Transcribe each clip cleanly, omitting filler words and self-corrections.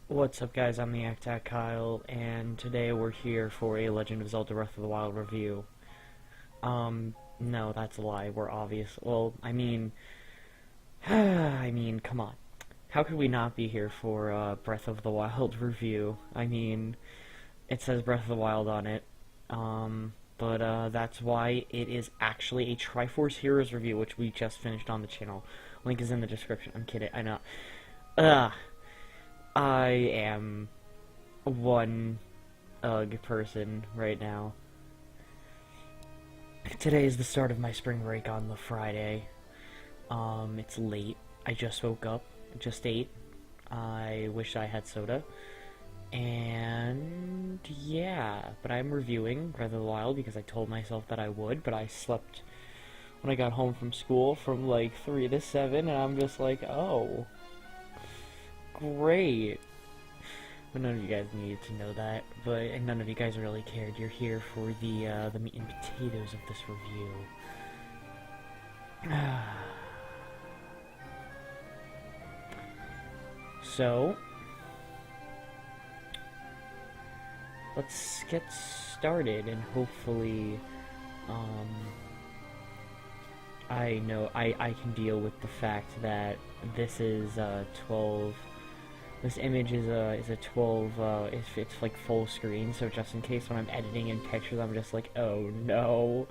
What's up, guys? I'm the AckAttack Kyle, and today we're here for a Legend of Zelda Breath of the Wild review. No, that's a lie. We're obvious. Well, come on. How could we not be here for Breath of the Wild review? It says Breath of the Wild on it. But that's why it is actually a Triforce Heroes review, which we just finished on the channel. Link is in the description. I'm kidding. I know. I am one person right now. Today is the start of my spring break on the Friday. It's late. I just woke up. Just ate. I wish I had soda. And yeah, but I'm reviewing Breath of the Wild because I told myself that I would, but I slept when I got home from school from like 3 to 7, and I'm just like, oh, great. But none of you guys needed to know that, and none of you guys really cared. You're here for the meat and potatoes of this review. So, let's get started, and hopefully, I know I can deal with the fact that this is 12. This image is a 12. It's like full screen, so just in case when I'm editing in pictures, I'm just like, oh no.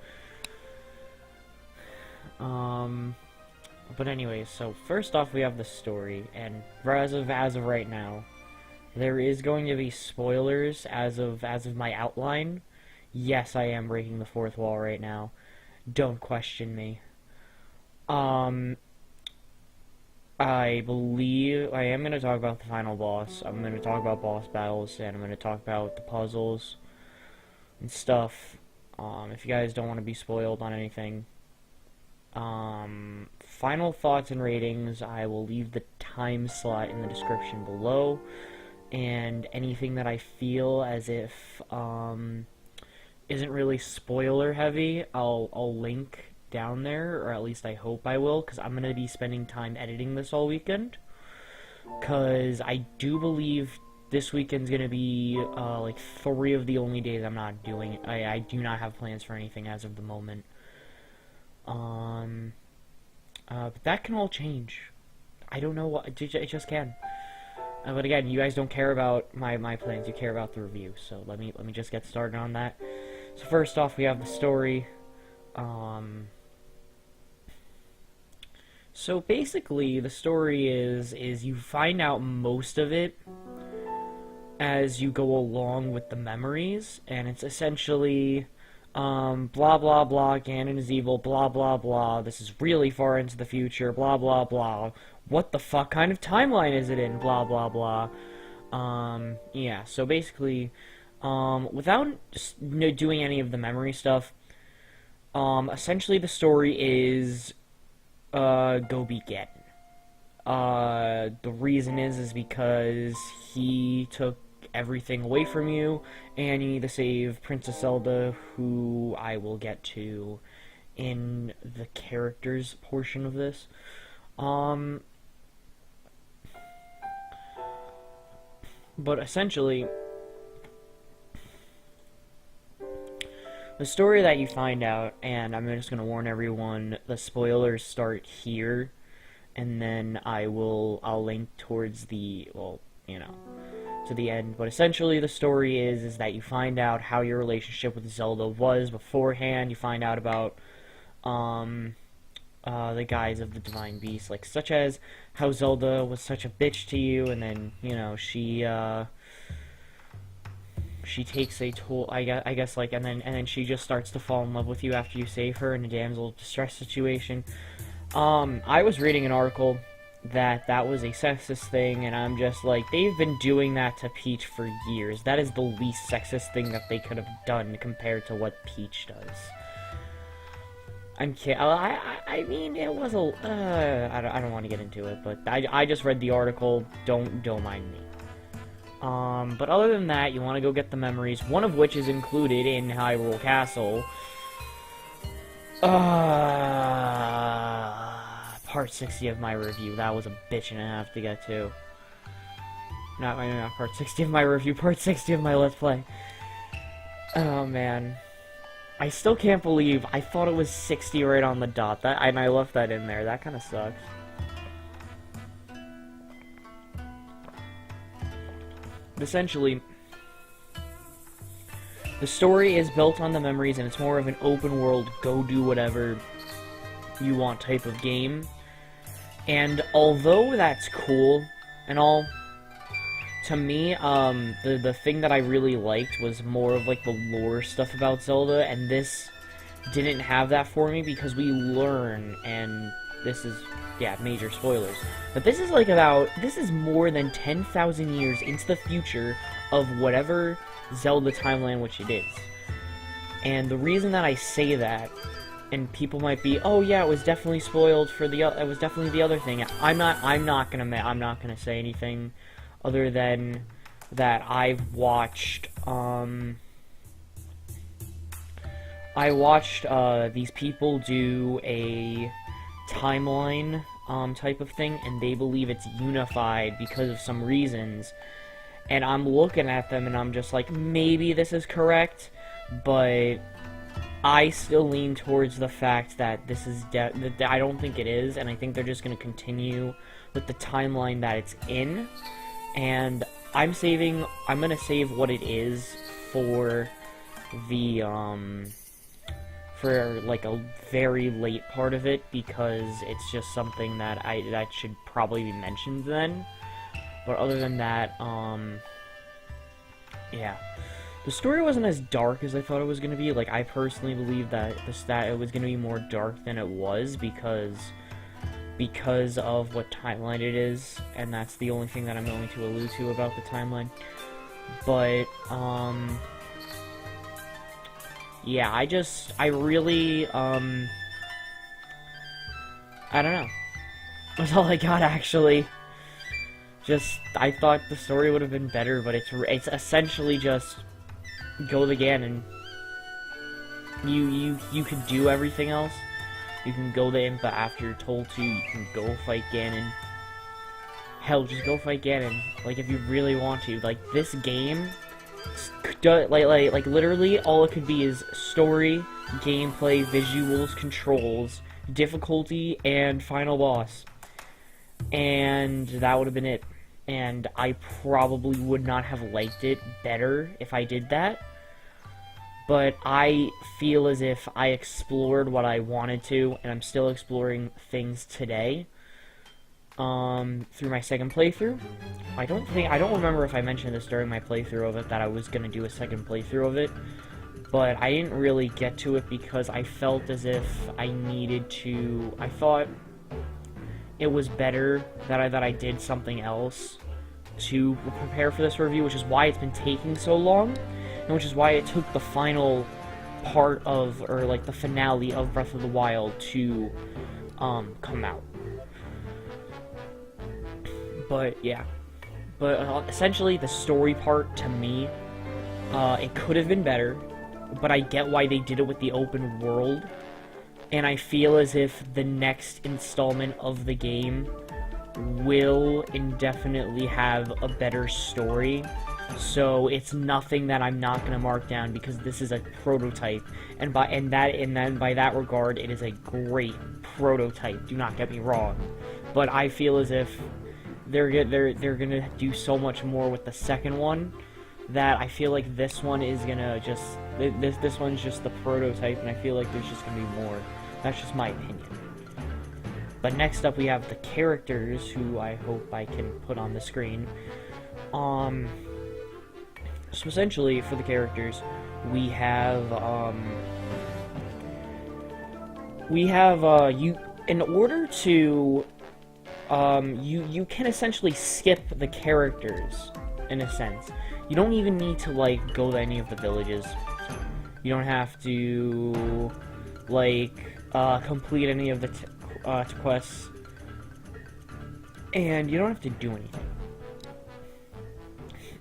But anyways, so first off, we have the story, and as of right now, there is going to be spoilers as of my outline. Yes, I am breaking the fourth wall right now. Don't question me. I believe I am going to talk about the final boss. I'm going to talk about boss battles, and I'm going to talk about the puzzles and stuff. If you guys don't want to be spoiled on anything. Final thoughts and ratings, I will leave the time slot in the description below. And anything that I feel as if isn't really spoiler heavy, I'll link down there, or at least I hope I will, because I'm going to be spending time editing this all weekend, because I do believe this weekend's going to be like 3 of the only days I'm not doing it. I do not have plans for anything as of the moment. But that can all change. I don't know what, it just can. But again, you guys don't care about my plans, you care about the review, so let me just get started on that. So first off, we have the story. So basically, the story is you find out most of it as you go along with the memories, and it's essentially, blah blah blah, Ganon is evil, blah blah blah, this is really far into the future, blah blah blah, what the fuck kind of timeline is it in, blah blah blah. Yeah, so basically, without just doing any of the memory stuff, essentially the story is, go beat Ganon. The reason is because he took everything away from you, and you need to save Princess Zelda, who I will get to in the characters portion of this. But essentially, the story that you find out, and I'm just gonna warn everyone, the spoilers start here, and then I'll link towards the, well, to the end. But essentially, the story is that you find out how your relationship with Zelda was beforehand. You find out about the guise of the Divine Beast, like such as how Zelda was such a bitch to you, and then she takes a toll, I guess, like, and then she just starts to fall in love with you after you save her in a damsel distress situation. I was reading an article that was a sexist thing, and I'm just like, they've been doing that to Peach for years. That is the least sexist thing that they could have done compared to what Peach does. I'm kidding. I mean, it was a, I don't want to get into it, but I just read the article. Don't mind me. But other than that, you want to go get the memories, one of which is included in Hyrule Castle. Part 60 of my review. That was a bitch and a half to get to. Not part 60 of my review, part 60 of my Let's Play. Oh, man. I still can't believe I thought it was 60 right on the dot. And I left that in there. That kind of sucks. Essentially, the story is built on the memories, and it's more of an open world, go do whatever you want type of game. And although that's cool and all, to me, the thing that I really liked was more of like the lore stuff about Zelda, and this didn't have that for me because we learn, and this is, yeah, major spoilers, but this is like this is more than 10,000 years into the future of whatever Zelda timeline which it is. And the reason that I say that, and people might be, oh yeah, it was definitely spoiled for it was definitely the other thing. I'm not gonna say anything other than that I've watched these people do a timeline type of thing, and they believe it's unified because of some reasons. And I'm looking at them and I'm just like, maybe this is correct, but I still lean towards the fact that this is I don't think it is, and I think they're just going to continue with the timeline that it's in. And I'm going to save what it is for the for like a very late part of it, because it's just something that should probably be mentioned then. But other than that, yeah. The story wasn't as dark as I thought it was going to be. Like, I personally believe that it was going to be more dark than it was because of what timeline it is, and that's the only thing that I'm going to allude to about the timeline. But, yeah, I really, I don't know. That's all I got, actually. I thought the story would have been better, but it's essentially just go to Ganon. You can do everything else. You can go to Impa after you're told to. You can go fight Ganon. Hell, just go fight Ganon. Like, if you really want to. Like, this game, like literally all it could be is story, gameplay, visuals, controls, difficulty, and final boss. And that would have been it. And I probably would not have liked it better if I did that. But I feel as if I explored what I wanted to, and I'm still exploring things today. Through my second playthrough. I don't remember if I mentioned this during my playthrough of it, that I was gonna do a second playthrough of it. But I didn't really get to it because I felt as if I needed to. I thought it was better that I did something else to prepare for this review, which is why it's been taking so long, and which is why it took the final part of, or like the finale of Breath of the Wild to come out. But yeah, essentially the story part, to me, it could have been better, but I get why they did it with the open world. And I feel as if the next installment of the game will indefinitely have a better story. So it's nothing that I'm not going to mark down, because this is a prototype. And then by that regard, it is a great prototype. Do not get me wrong. But I feel as if they're going to do so much more with the second one, that I feel like this one is going to just this one's just the prototype, and I feel like there's just going to be more. That's just my opinion. But next up we have the characters, who I hope I can put on the screen. So essentially, for the characters, we have you, in order to you can essentially skip the characters, in a sense. You don't even need to, like, go to any of the villages. You don't have to, like, complete any of the quests, and you don't have to do anything.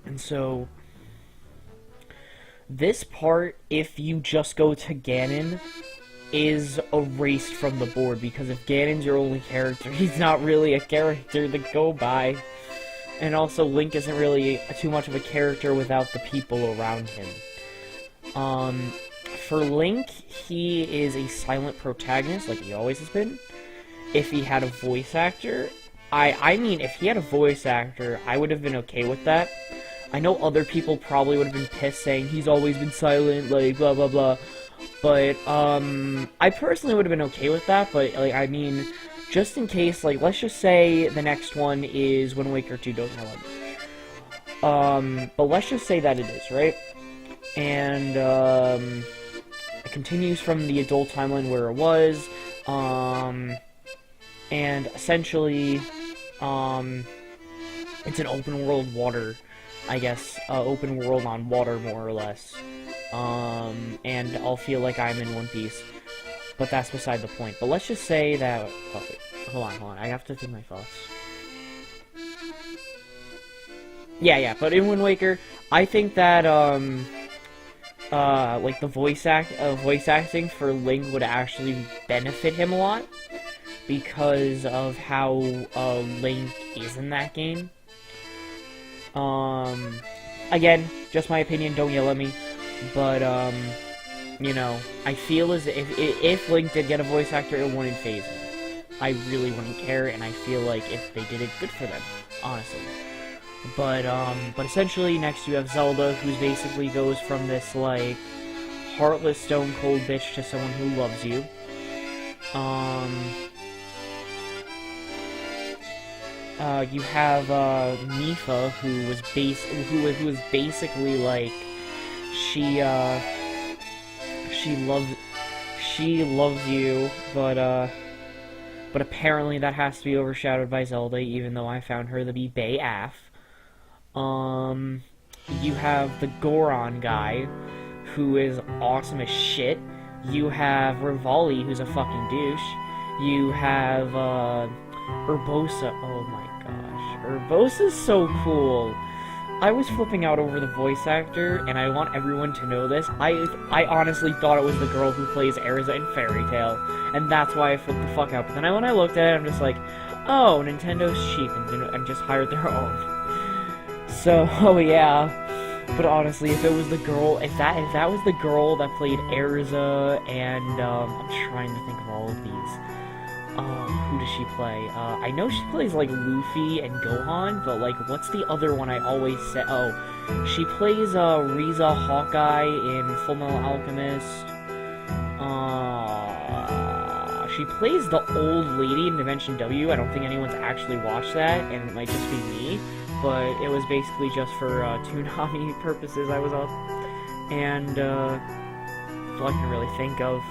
And so, this part, if you just go to Ganon, is erased from the board, because if Ganon's your only character, he's not really a character to go by. And also, Link isn't really too much of a character without the people around him. For Link, he is a silent protagonist, like he always has been. If he had a voice actor, I mean, if he had a voice actor, I would have been okay with that. I know other people probably would have been pissed saying he's always been silent, like, blah, blah, blah. But, I personally would have been okay with that, but, like, I mean, just in case, like, let's just say the next one is Wind Waker 2 Don't Know Him. But let's just say that it is, right? And, it continues from the adult timeline where it was, and essentially, it's an open world water, I guess, open world on water, more or less. And I'll feel like I'm in One Piece. But that's beside the point. But let's just say that... Oh, wait. Hold on. I have to think my thoughts. Yeah, but in Wind Waker, I think that, like, the voice acting for Link would actually benefit him a lot. Because of how, Link is in that game. Again, just my opinion, don't yell at me. But, you know, I feel as if Link did get a voice actor, it wouldn't faze me. I really wouldn't care, and I feel like if they did it, good for them, honestly. But essentially, next you have Zelda, who basically goes from this, like, heartless, stone-cold bitch to someone who loves you. You have, Mipha, who was basically, like, she loves you, but apparently that has to be overshadowed by Zelda, even though I found her to be Bae Af. You have the Goron guy, who is awesome as shit. You have Rivali, who's a fucking douche. You have, Urbosa. Oh my gosh. Urbosa's so cool. I was flipping out over the voice actor, and I want everyone to know this. I honestly thought it was the girl who plays Erza in Fairy Tail, and that's why I flipped the fuck out. But then when I looked at it, I'm just like, oh, Nintendo's cheap and just hired their own. So, oh yeah. But honestly, if it was the girl, if that was the girl that played Erza, and I'm trying to think of all of these. Who does she play? I know she plays, like, Luffy and Gohan, but, like, what's the other one I always say? Oh, she plays, Riza Hawkeye in Fullmetal Alchemist. She plays the old lady in Dimension W. I don't think anyone's actually watched that, and it might just be me, but it was basically just for, Toonami purposes I was up. And, that's all I can really think of.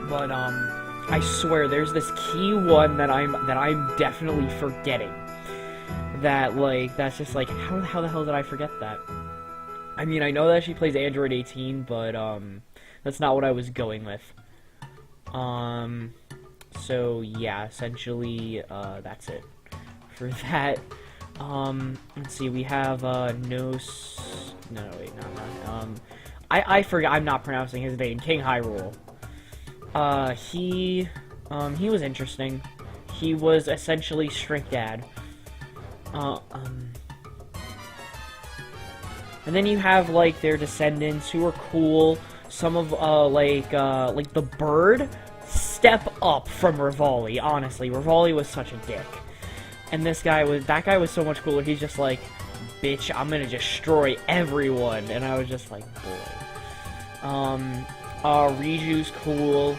But, I swear, there's this key one that I'm definitely forgetting. That, like, that's just like, how the hell did I forget that? I mean, I know that she plays Android 18, but, that's not what I was going with. So, yeah, essentially, that's it. For that, let's see, we have, I forgot, I'm not pronouncing his name, King Hyrule. He was interesting. He was essentially Strict Dad. And then you have, like, their descendants who are cool. Some of, like the bird, step up from Rivali, honestly. Rivali was such a dick. And that guy was so much cooler. He's just like, bitch, I'm gonna destroy everyone. And I was just like, boy. Riju's cool.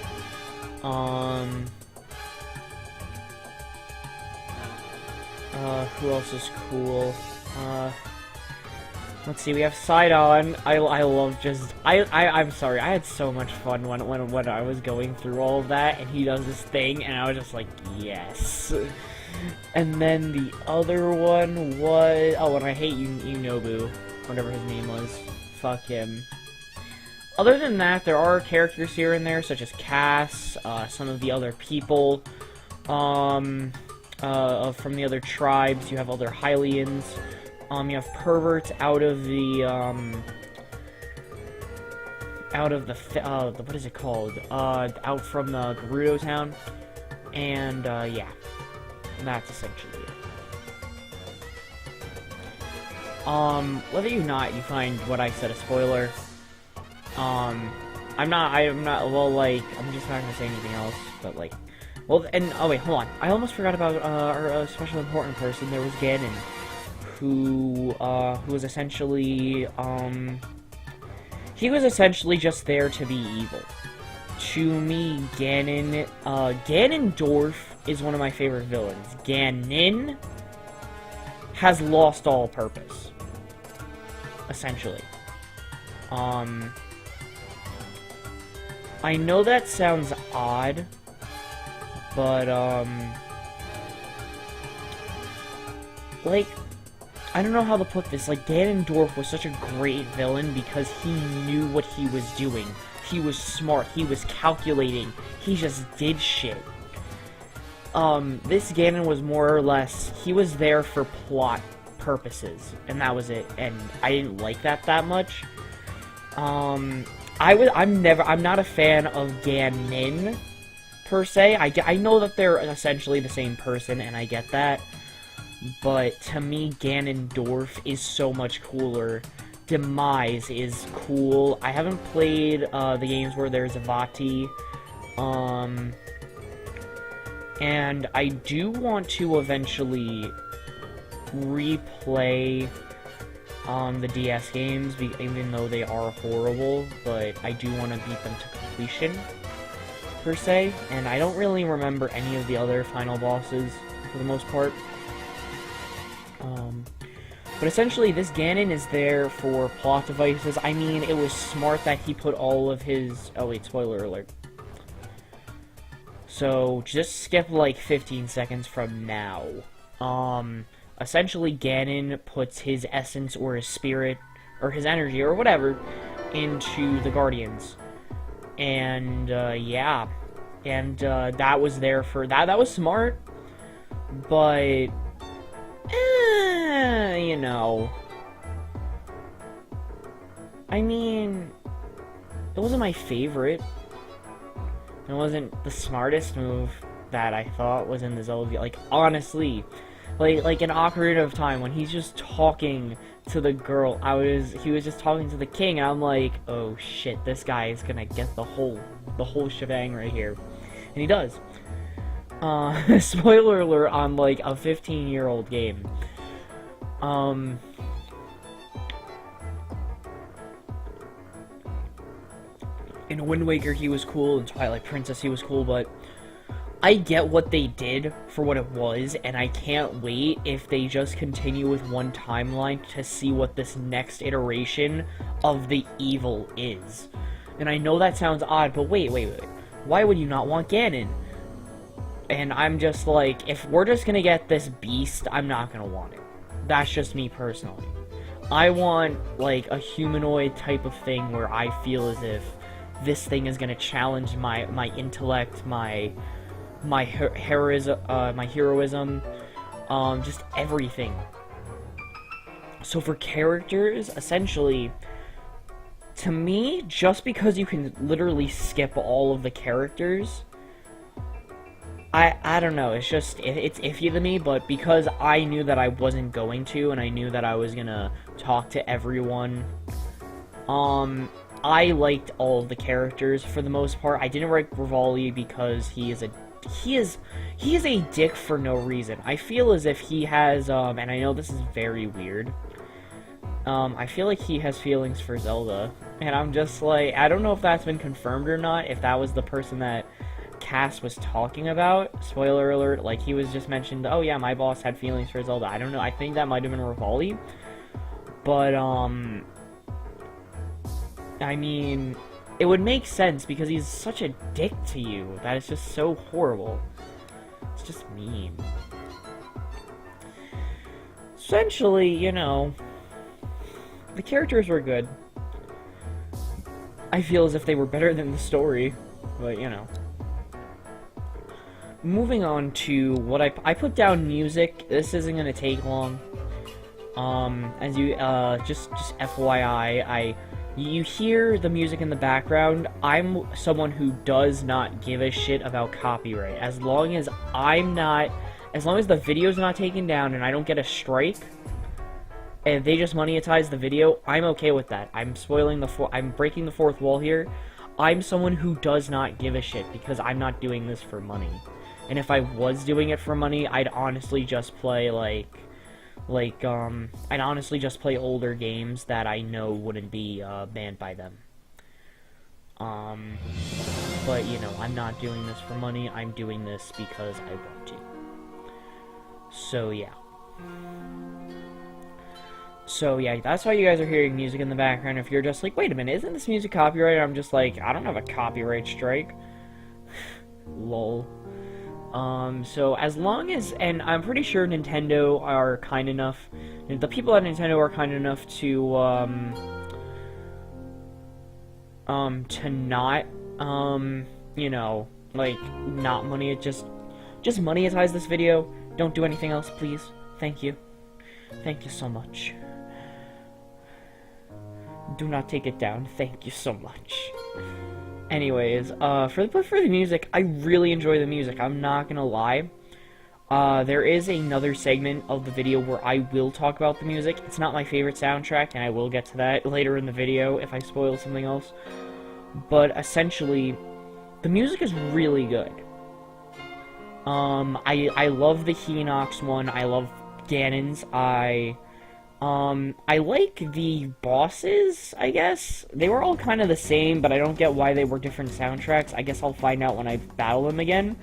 Who else is cool? Let's see, we have Sidon. I love just... I'm sorry, I had so much fun when I was going through all of that, and he does this thing, and I was just like, yes. And then the other one was... Oh, and I hate Yunobu, whatever his name was. Fuck him. Other than that, there are characters here and there, such as Cass, some of the other people, from the other tribes. You have other Hylians. You have perverts out of the, what is it called? Out from, Gerudo Town. And, yeah. That's essentially it. Whether or not you find what I said a spoiler, I'm not, well, like, I'm just not gonna say anything else, but, like, well, and, oh wait, hold on, I almost forgot about, our special important person. There was Ganon, who was essentially, he was essentially just there to be evil. To me, Ganondorf is one of my favorite villains. Ganon has lost all purpose, essentially. I know that sounds odd, but, like, I don't know how to put this. Like, Ganondorf was such a great villain because he knew what he was doing. He was smart. He was calculating. He just did shit. This Ganon was more or less, he was there for plot purposes, and that was it, and I didn't like that much. I'm not a fan of Ganon, per se. I know that they're essentially the same person, and I get that, but to me, Ganondorf is so much cooler. Demise is cool. I haven't played, the games where there's Avati, and I do want to eventually replay the DS games, even though they are horrible, but I do want to beat them to completion, per se, and I don't really remember any of the other final bosses, for the most part. But essentially, this Ganon is there for plot devices. I mean, it was smart that he put all of his... Oh wait, spoiler alert. So, just skip like 15 seconds from now. Essentially, Ganon puts his essence or his spirit, or his energy, or whatever, into the Guardians. And, yeah. And, that was there for... That was smart. But... you know... I mean... It wasn't my favorite. It wasn't the smartest move that I thought was in the Zelda. Like, honestly, like in Ocarina of Time, when he's just talking to the girl, he was just talking to the king, and I'm like, oh shit, this guy is gonna get the whole shebang right here. And he does. Spoiler alert on, like, a 15-year-old game. In Wind Waker, he was cool. In Twilight Princess, he was cool, but I get what they did for what it was, and I can't wait if they just continue with one timeline to see what this next iteration of the evil is. And I know that sounds odd, but wait. Why would you not want Ganon? And I'm just like, if we're just gonna get this beast, I'm not gonna want it. That's just me personally. I want, like, a humanoid type of thing where I feel as if this thing is gonna challenge my intellect, my heroism, just everything. So for characters, essentially, to me, just because you can literally skip all of the characters, I don't know, it's just, it's iffy to me, but because I knew that I wasn't going to, and I knew that I was gonna talk to everyone, I liked all of the characters for the most part. I didn't like Rivali because he is a dick for no reason. I feel as if he has, and I know this is very weird, I feel like he has feelings for Zelda, and I'm just like, I don't know if that's been confirmed or not, if that was the person that Cass was talking about. Spoiler alert, like, he was just mentioned, oh yeah, my boss had feelings for Zelda. I don't know, I think that might have been Rivali, but, I mean, it would make sense because he's such a dick to you that it's just so horrible. It's just mean. Essentially, you know, the characters were good. I feel as if they were better than the story, but, you know. Moving on to what I put down music. This isn't gonna take long. As you, just FYI, You hear the music in the background. I'm someone who does not give a shit about copyright. As long as the video's not taken down and I don't get a strike, and they just monetize the video, I'm okay with that. I'm breaking the fourth wall here. I'm someone who does not give a shit because I'm not doing this for money. And if I was doing it for money, I'd honestly just play I'd honestly just play older games that I know wouldn't be banned by them. But you know, I'm not doing this for money. I'm doing this because I want to. So yeah. So yeah, that's why you guys are hearing music in the background. If you're just like, wait a minute, isn't this music copyrighted? I'm just like, I don't have a copyright strike. Lol. So as long as, and I'm pretty sure Nintendo are kind enough, the people at Nintendo are kind enough to not, you know, like, not money, just monetize this video. Don't do anything else, please. Thank you. Thank you so much. Do not take it down. Thank you so much. Anyways, for the music, I really enjoy the music. I'm not gonna lie. There is another segment of the video where I will talk about the music. It's not my favorite soundtrack, and I will get to that later in the video if I spoil something else. But essentially, the music is really good. I love the Hinox one. I love Ganon's. I like the bosses, I guess. They were all kind of the same, but I don't get why they were different soundtracks. I guess I'll find out when I battle them again.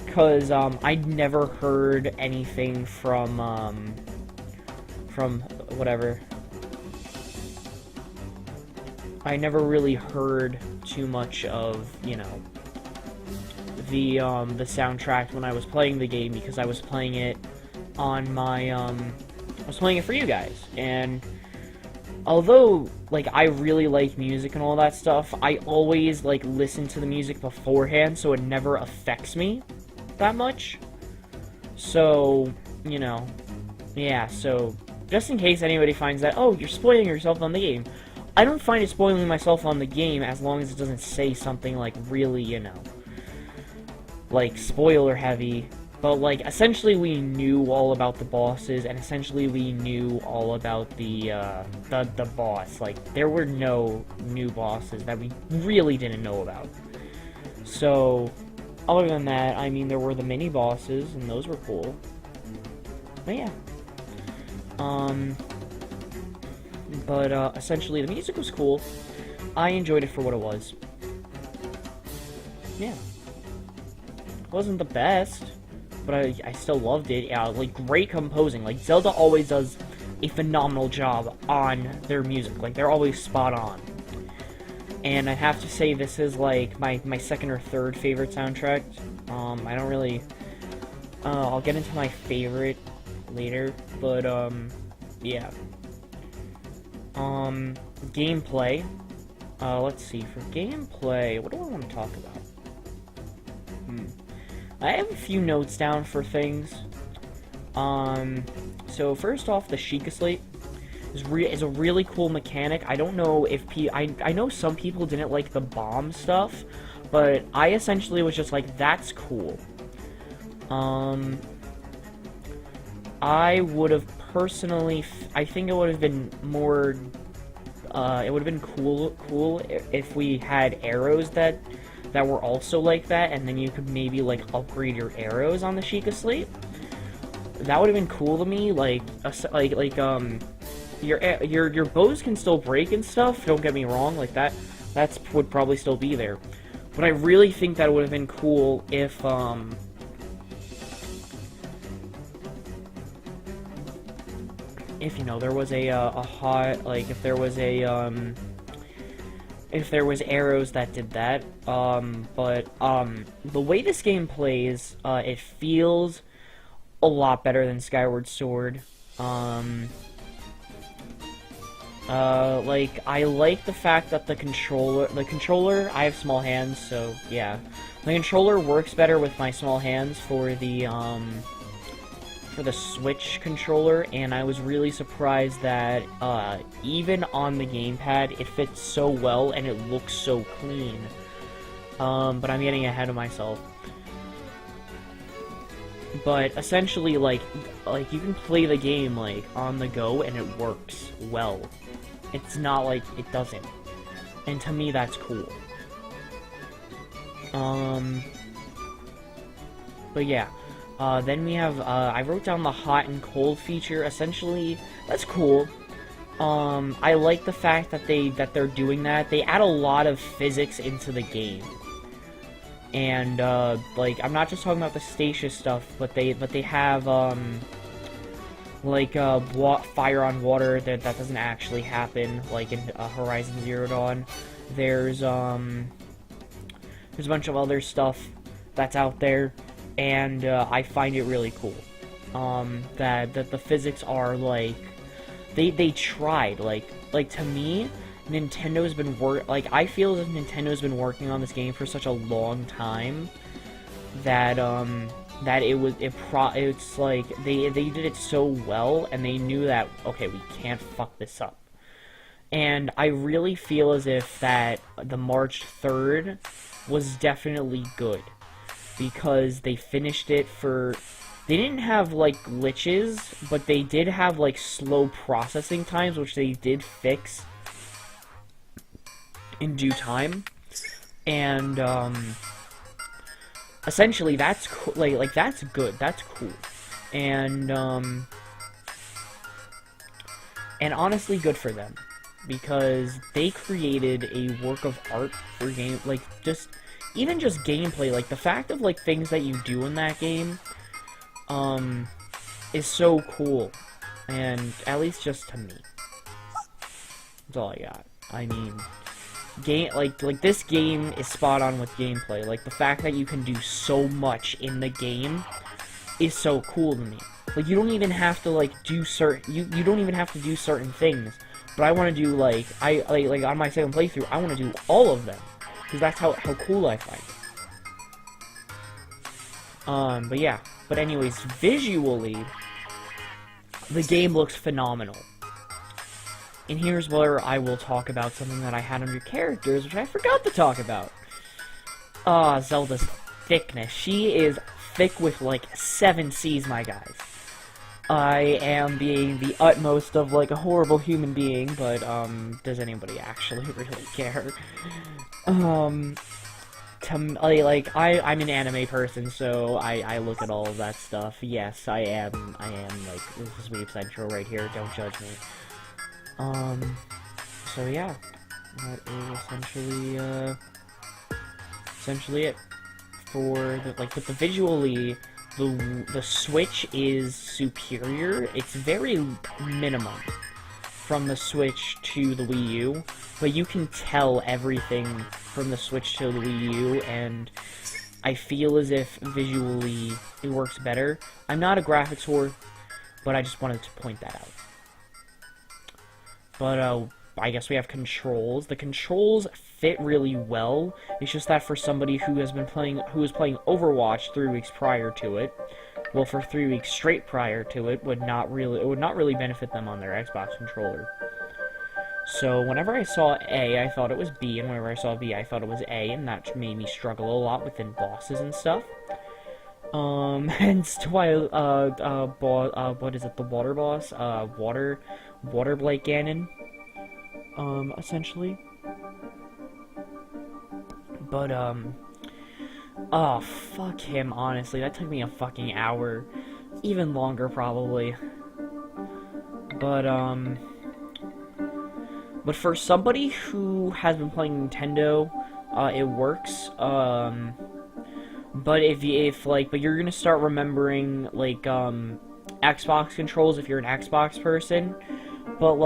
Because, I'd never heard anything from whatever. I never really heard too much of, you know, the soundtrack when I was playing the game, because I was playing it on my, I was playing it for you guys, and although, like, I really like music and all that stuff, I always, like, listen to the music beforehand, so it never affects me that much. So, you know, yeah, so, just in case anybody finds that, oh, you're spoiling yourself on the game, I don't find it spoiling myself on the game as long as it doesn't say something, like, really, you know, like, spoiler heavy. But, like, essentially we knew all about the bosses, and essentially we knew all about the boss. Like, there were no new bosses that we really didn't know about. So, other than that, I mean, there were the mini-bosses, and those were cool. But, yeah. Essentially, the music was cool. I enjoyed it for what it was. Yeah. It wasn't the best, but I still loved it. Yeah, like, great composing. Like, Zelda always does a phenomenal job on their music. Like, they're always spot on. And I have to say, this is, like, my second or third favorite soundtrack. I don't really... I'll get into my favorite later, but, yeah. Gameplay. Let's see, for gameplay, what do I want to talk about? I have a few notes down for things. So first off, the Sheikah Slate is a really cool mechanic. I don't know if I know some people didn't like the bomb stuff, but I essentially was just like, that's cool. I would have personally, I think it would have been more, it would have been cool if we had arrows that were also like that, and then you could maybe, like, upgrade your arrows on the Sheikah Slate. That would have been cool to me. Like your bows can still break and stuff, don't get me wrong, like, that would probably still be there. But I really think that would have been cool if, you know, there was a hot, like, if there was arrows that did that. The way this game plays, it feels a lot better than Skyward Sword. Like, I like the fact that the controller, I have small hands, so, yeah. The controller works better with my small hands for the for the Switch controller, and I was really surprised that even on the gamepad, it fits so well and it looks so clean. But I'm getting ahead of myself. But essentially, like you can play the game like on the go and it works well. It's not like it doesn't. And to me, that's cool. But yeah. Then we have, I wrote down the hot and cold feature. Essentially, that's cool. I like the fact that they're doing that. They add a lot of physics into the game. And, like, I'm not just talking about the stasis stuff, but they have, like, fire on water that doesn't actually happen, like in Horizon Zero Dawn. There's a bunch of other stuff that's out there, and I find it really cool. That the physics are like they tried like to me, Nintendo's been I feel as if Nintendo's been working on this game for such a long time that it's like they did it so well, and they knew that, okay, we can't fuck this up. And I really feel as if that the March 3rd was definitely good, because they finished it for... They didn't have, like, glitches, but they did have, like, slow processing times, which they did fix in due time. And, essentially, that's cool. Like, that's good. That's cool. And honestly, good for them, because they created a work of art for game, like, even just gameplay. Like, the fact of, like, things that you do in that game, is so cool, and at least just to me. That's all I got. I mean, like this game is spot on with gameplay. Like, the fact that you can do so much in the game is so cool to me. Like, you don't even have to, like, do certain... You don't even have to do certain things. But I want to do, like... like, on my second playthrough, I want to do all of them. Because that's how cool I find it. But yeah. But anyways, visually, the game looks phenomenal. And here's where I will talk about something that I had under characters, which I forgot to talk about. Zelda's thickness. She is thick with, like, 7 C's, my guys. I am being the utmost of, like, a horrible human being, but, does anybody actually really care? I'm an anime person, so I look at all of that stuff. Yes, I am, like, this is Weeb Central right here, don't judge me. So yeah, that is essentially it. For the, like, with the visually, the Switch is superior. It's very minimum from the Switch to the Wii U, but you can tell everything from the Switch to the Wii U, and I feel as if visually it works better. I'm not a graphics whore, but I just wanted to point that out. But I guess we have controls. The controls fit really well. It's just that for somebody who was playing Overwatch 3 weeks prior to it, well, for 3 weeks straight prior to it, would not really benefit them on their Xbox controller. So whenever I saw A, I thought it was B, and whenever I saw B, I thought it was A, and that made me struggle a lot within bosses and stuff. Hence why, what is it, the water boss? Water Blake Ganon, essentially. But, oh, fuck him, honestly. That took me a fucking hour. Even longer, probably. But for somebody who has been playing Nintendo, it works. But if you're gonna start remembering, like, Xbox controls if you're an Xbox person. But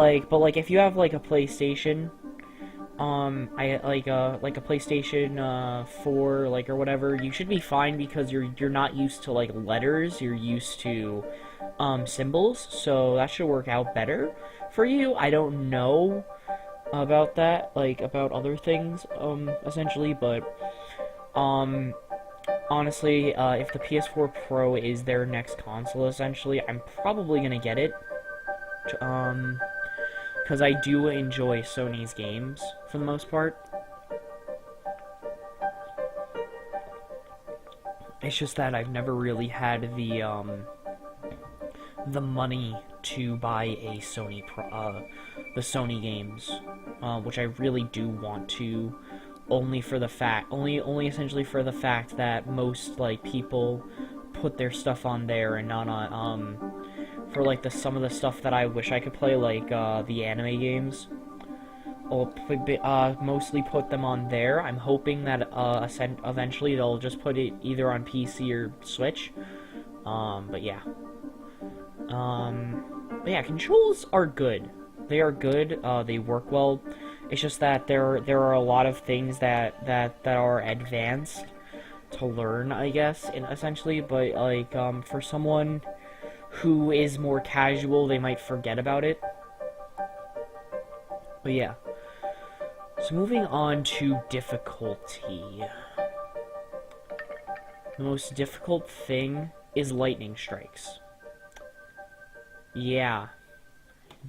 if you have, like, a PlayStation, like a PlayStation 4, like, or whatever, you should be fine, because you're not used to, like, letters, you're used to symbols, so that should work out better for you. I don't know about that, like, about other things, essentially, but honestly, if the PS4 Pro is their next console, essentially, I'm probably gonna get it. Because I do enjoy Sony's games, for the most part. It's just that I've never really had the money to buy a the Sony games, which I really do want to, only essentially for the fact that most, like, people put their stuff on there and not on, for, like, some of the stuff that I wish I could play, like, the anime games. I'll mostly put them on there. I'm hoping that eventually they'll just put it either on PC or Switch. But yeah. But yeah, controls are good. They are good. They work well. It's just that there are a lot of things that are advanced to learn, I guess, essentially. But like for someone who is more casual, they might forget about it. But yeah. So moving on to difficulty. The most difficult thing is lightning strikes. Yeah.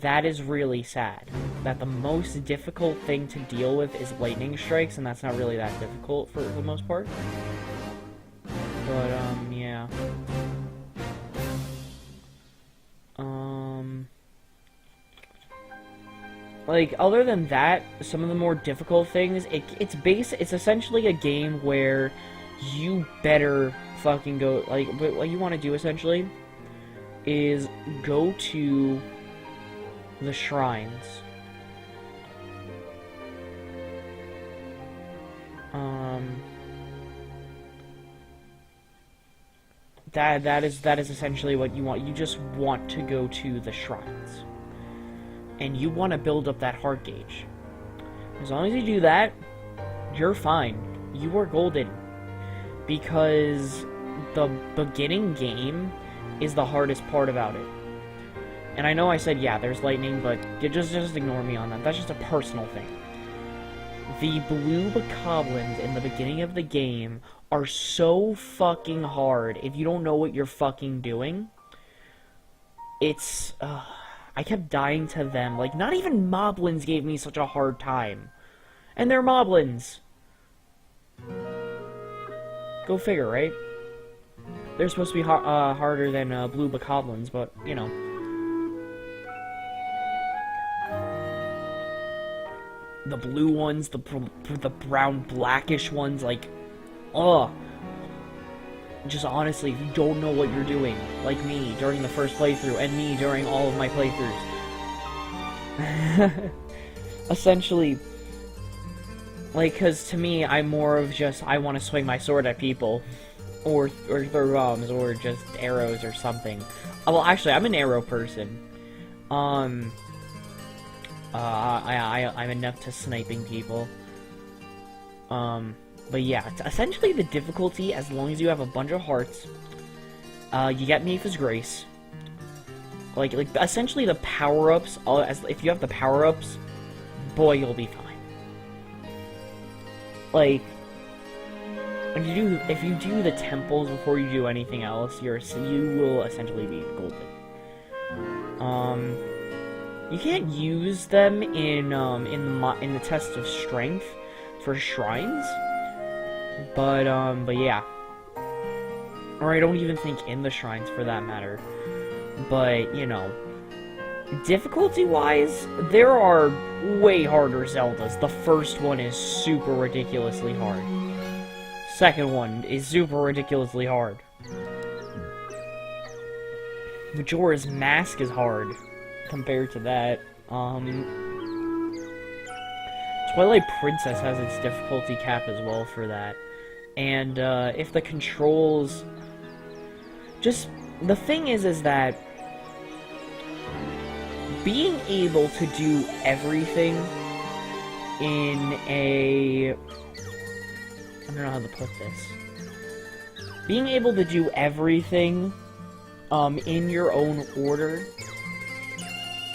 That is really sad. That the most difficult thing to deal with is lightning strikes, and that's not really that difficult for the most part. But, yeah. Like, other than that, some of the more difficult things, it's essentially a game where you better fucking go, like, what you want to do, essentially, is go to the shrines. That is essentially what you want. You just want to go to the shrines. And you want to build up that heart gauge. As long as you do that, you're fine. You are golden. Because the beginning game is the hardest part about it. And I know I said, yeah, there's lightning, but just ignore me on that. That's just a personal thing. The blue bokoblins in the beginning of the game are so fucking hard if you don't know what you're fucking doing. It's, I kept dying to them. Like, not even moblins gave me such a hard time. And they're moblins. Go figure, right? They're supposed to be harder than blue bokoblins, but, you know. The blue ones, the brown blackish ones, like, ugh. Just honestly, if you don't know what you're doing, like me during the first playthrough, and me during all of my playthroughs. Essentially, like, because to me, I'm more of just, I want to swing my sword at people, or throw bombs, or just arrows or something. Well, actually, I'm an arrow person. I'm enough to sniping people. But yeah, essentially the difficulty, as long as you have a bunch of hearts, you get Mipha's Grace. Like essentially the power-ups, if you have the power-ups, boy, you'll be fine. Like, if you do the temples before you do anything else, you will essentially be golden. You can't use them in the test of strength for shrines, but yeah. Or I don't even think in the shrines for that matter. But, you know, difficulty-wise, there are way harder Zeldas. The first one is super ridiculously hard. Second one is super ridiculously hard. Majora's Mask is hard compared to that. Twilight Princess has its difficulty cap as well for that. And if the controls, just the thing is that being able to do everything in a, I don't know how to put this. Being able to do everything in your own order,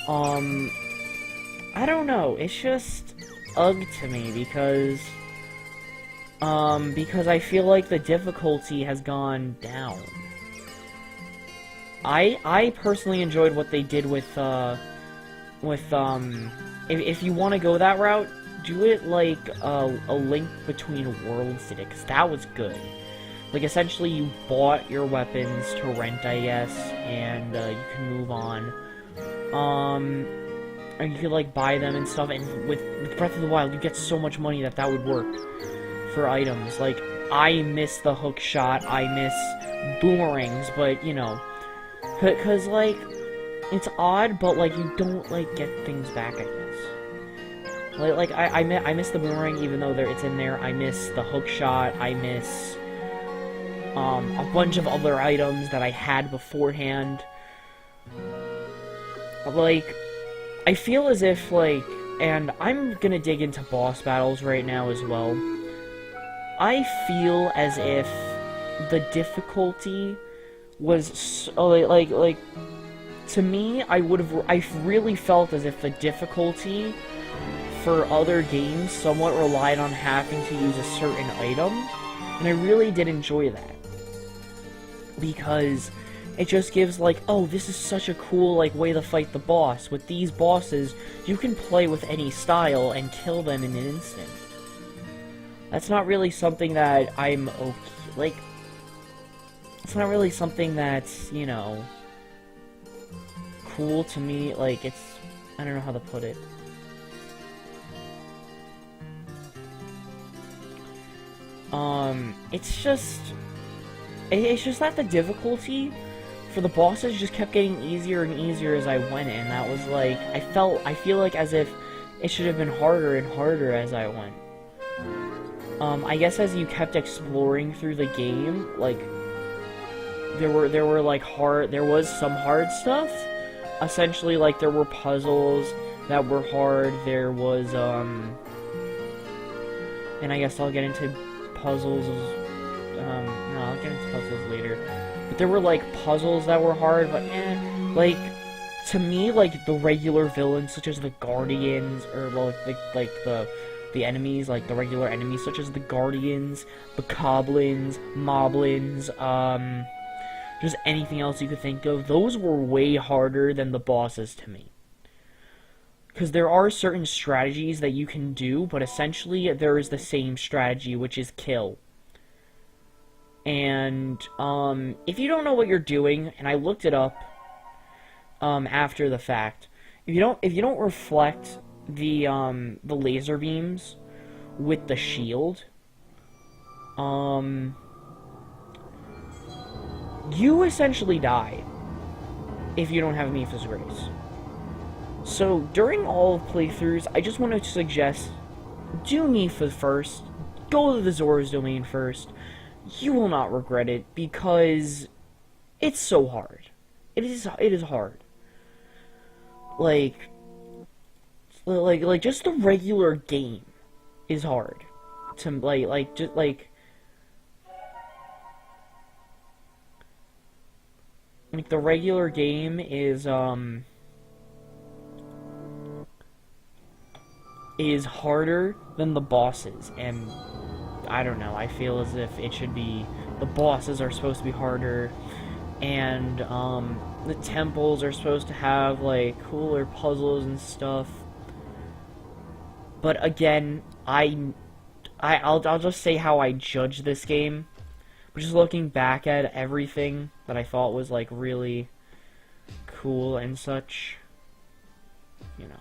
I don't know, it's just ugh to me, because Because I feel like the difficulty has gone down. I personally enjoyed what they did with if you want to go that route, do it like a Link Between Worlds did it, because that was good. Like, essentially, you bought your weapons to rent, I guess, and you can move on. And you could, like, buy them and stuff, and with Breath of the Wild, you get so much money that would work for items. Like, I miss the hook shot, I miss boomerangs, but, you know, because, like, it's odd, but, like, you don't, like, get things back, I guess. Like I miss the boomerang, even though it's in there. I miss the hook shot, I miss a bunch of other items that I had beforehand. Like, I feel as if, like, and I'm gonna dig into boss battles right now as well. I feel as if the difficulty was, like, to me, I really felt as if the difficulty for other games somewhat relied on having to use a certain item, and I really did enjoy that. Because it just gives, like, oh, this is such a cool, like, way to fight the boss. With these bosses, you can play with any style and kill them in an instant. That's not really something that I'm okay, like, it's not really something that's, you know, cool to me. Like, it's, I don't know how to put it. It's just that the difficulty for the bosses just kept getting easier and easier as I went, and that was like, I feel like as if it should have been harder and harder as I went. I guess as you kept exploring through the game, like, there was some hard stuff. Essentially, like, there were puzzles that were hard, there was, and I guess I'll get into puzzles, no, I'll get into puzzles later. But there were, like, puzzles that were hard, but, like, to me, like, the regular villains, such as the Guardians, or, well, the enemies, like, the regular enemies, such as the Guardians, the Coblins, Moblins, just anything else you could think of, those were way harder than the bosses to me. Because there are certain strategies that you can do, but essentially there is the same strategy, which is kill. And, if you don't know what you're doing, and I looked it up, after the fact, if you don't reflect the laser beams with the shield, you essentially die if you don't have Mipha's Grace. So, during all of playthroughs, I just want to suggest, do Mipha first, go to the Zora's Domain first. You will not regret it, because it's so hard. It is hard. Like, just the regular game is hard. To, like, the regular game is harder than the bosses, and I don't know, I feel as if it should be, the bosses are supposed to be harder, and the temples are supposed to have, like, cooler puzzles and stuff. But again, I'll just say how I judge this game. But just looking back at everything that I thought was, like, really cool and such, you know.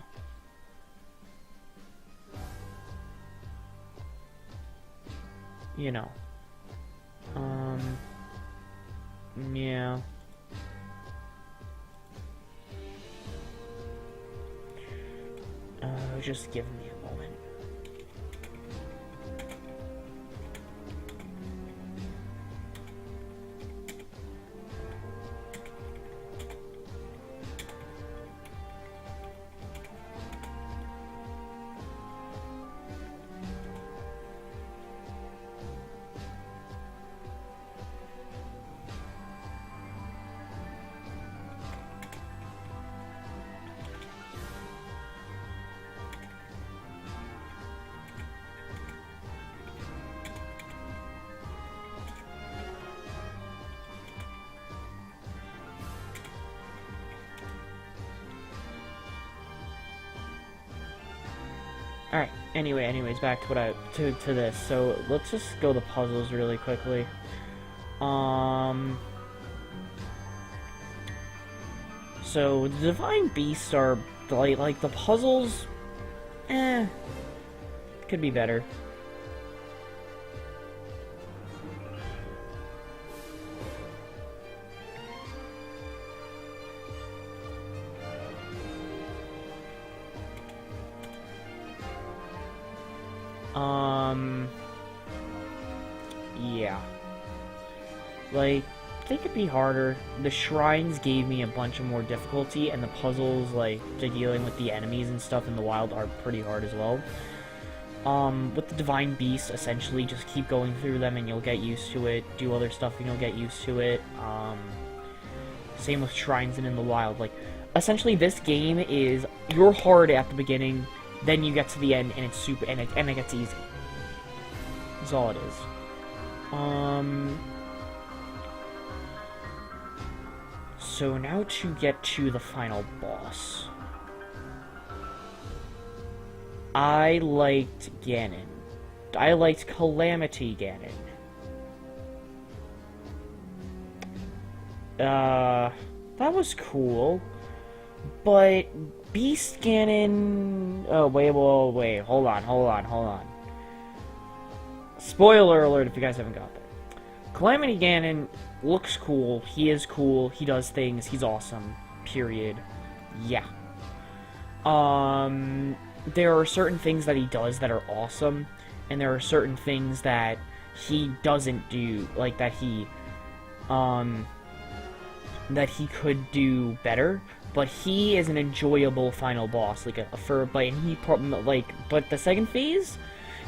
You know. Yeah. Just give me a moment. Alright, anyways, back to what to this. So, let's just go the puzzles really quickly. So, the Divine Beasts are, like the puzzles, could be better. Yeah. Like, they could be harder. The shrines gave me a bunch of more difficulty, and the puzzles, like, dealing with the enemies and stuff in the wild are pretty hard as well. With the Divine Beasts, essentially, just keep going through them and you'll get used to it. Do other stuff and you'll get used to it. Same with shrines and in the wild. Like, essentially, this game is, you're hard at the beginning, then you get to the end, and it's super, and it gets easy. That's all it is. So now to get to the final boss. I liked Ganon. I liked Calamity Ganon. That was cool. But Beast Ganon... Oh, wait, hold on. Spoiler alert if you guys haven't got there. Calamity Ganon looks cool, he is cool, he does things, he's awesome, period. Yeah. There are certain things that he does that are awesome, and there are certain things that he doesn't do, like that he could do better, but he is an enjoyable final boss, like but the second phase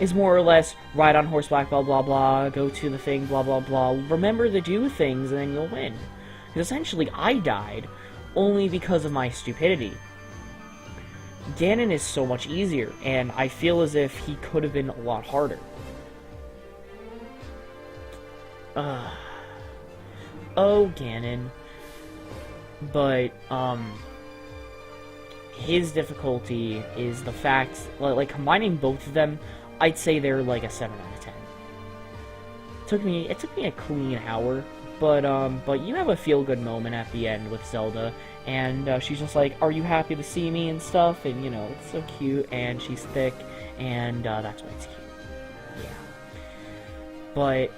is more or less ride on horseback, blah blah blah, go to the thing, blah blah blah, remember to do things, and then you'll win. Because essentially, I died only because of my stupidity. Ganon is so much easier, and I feel as if he could have been a lot harder. Oh, Ganon. But, his difficulty is the fact, like, combining both of them, I'd say they're like a 7 out of 10. It took me a clean hour, but you have a feel-good moment at the end with Zelda, and she's just like, "Are you happy to see me?" and stuff, and you know, it's so cute, and she's thick, and that's why it's cute. Yeah. But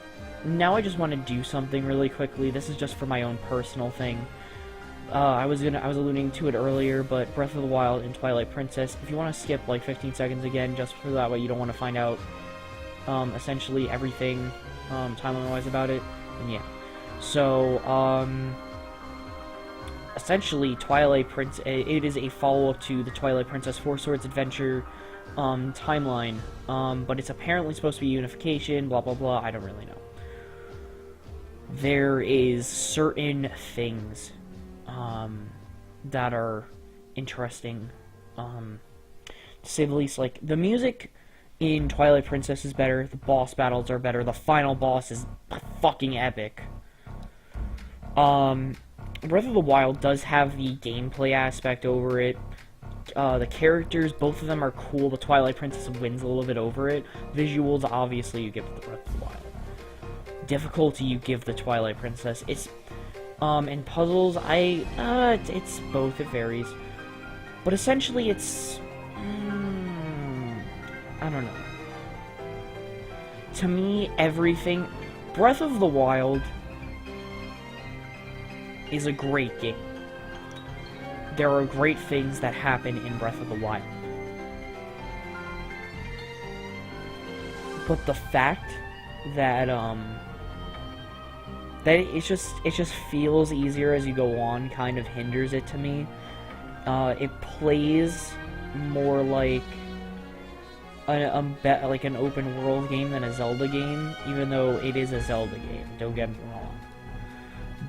now I just want to do something really quickly. This is just for my own personal thing. I was alluding to it earlier, but Breath of the Wild and Twilight Princess, if you want to skip like 15 seconds again, just for that way you don't want to find out, essentially everything, timeline-wise about it, then yeah. So, essentially, Twilight Princess, it is a follow-up to the Twilight Princess Four Swords Adventure, timeline, but it's apparently supposed to be unification, blah blah blah, I don't really know. There is certain things that are interesting, to say the least. Like, the music in Twilight Princess is better, the boss battles are better, the final boss is fucking epic. Breath of the Wild does have the gameplay aspect over it. The characters, both of them are cool. The Twilight Princess wins a little bit over it. Visuals, obviously, you give the Breath of the Wild. Difficulty, you give the Twilight Princess. It's and puzzles, it's both, it varies. But essentially, it's, I don't know. To me, everything, Breath of the Wild is a great game. There are great things that happen in Breath of the Wild. But the fact that, that it just feels easier as you go on kind of hinders it to me. It plays more like like an open world game than a Zelda game, even though it is a Zelda game, don't get me wrong.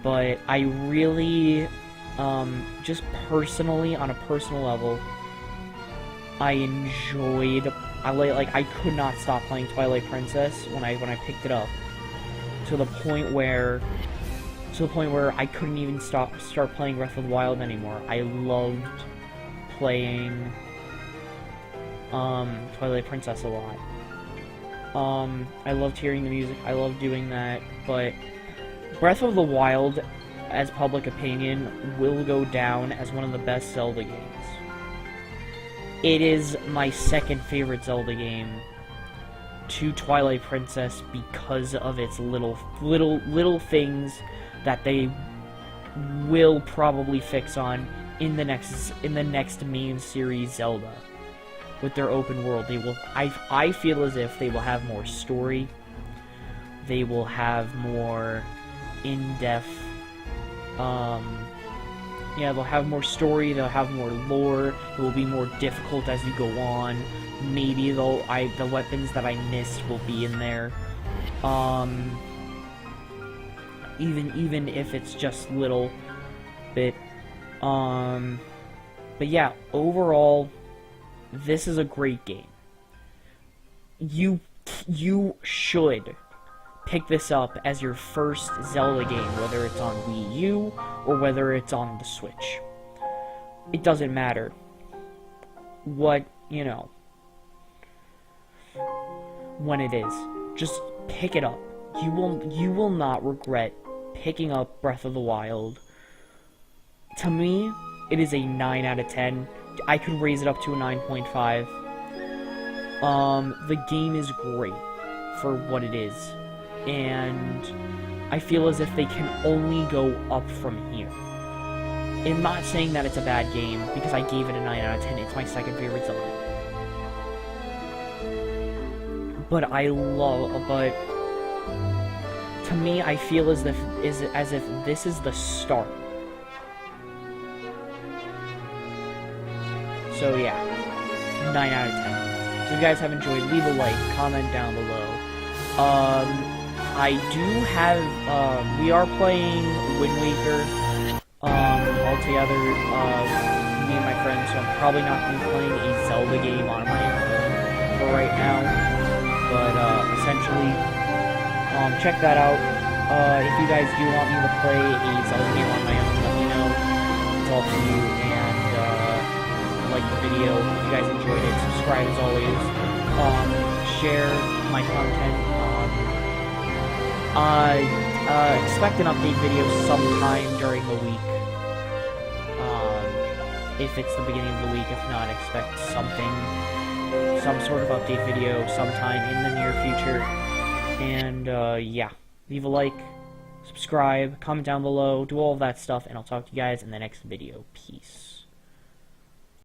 But I really, just personally, on a personal level, I could not stop playing Twilight Princess when I picked it up. To the point where I couldn't even start playing Breath of the Wild anymore. I loved playing Twilight Princess a lot. I loved hearing the music, I loved doing that, but Breath of the Wild, as public opinion, will go down as one of the best Zelda games. It is my second favorite Zelda game to Twilight Princess because of its little things that they will probably fix on in the next main series Zelda. With their open world, they will. I feel as if they will have more story. They will have more in-depth. Yeah, they'll have more story. They'll have more lore. It will be more difficult as you go on. Maybe the weapons that I missed will be in there. Even if it's just little bit. But yeah, overall, this is a great game. You should pick this up as your first Zelda game, whether it's on Wii U or whether it's on the Switch. It doesn't matter what, when it is. Just pick it up. You will not regret picking up Breath of the Wild. To me, it is a 9 out of 10. I could raise it up to a 9.5. The game is great for what it is, and I feel as if they can only go up from here. I'm not saying that it's a bad game, because I gave it a 9 out of 10. It's my second favorite Zelda. But to me, I feel as if this is the start. So yeah, 9 out of 10. So if you guys have enjoyed, leave a like, comment down below. I do have, we are playing Wind Waker, all together, me and my friends, so I'm probably not going to be playing a Zelda game on my own for right now. But, essentially, check that out. If you guys do want me to play a Zelda game on my own, let me know. It's all for you, and, like the video, if you guys enjoyed it, subscribe as always, share my content, expect an update video sometime during the week, if it's the beginning of the week. If not, expect some sort of update video sometime in the near future, and, yeah, leave a like, subscribe, comment down below, do all of that stuff, and I'll talk to you guys in the next video. Peace.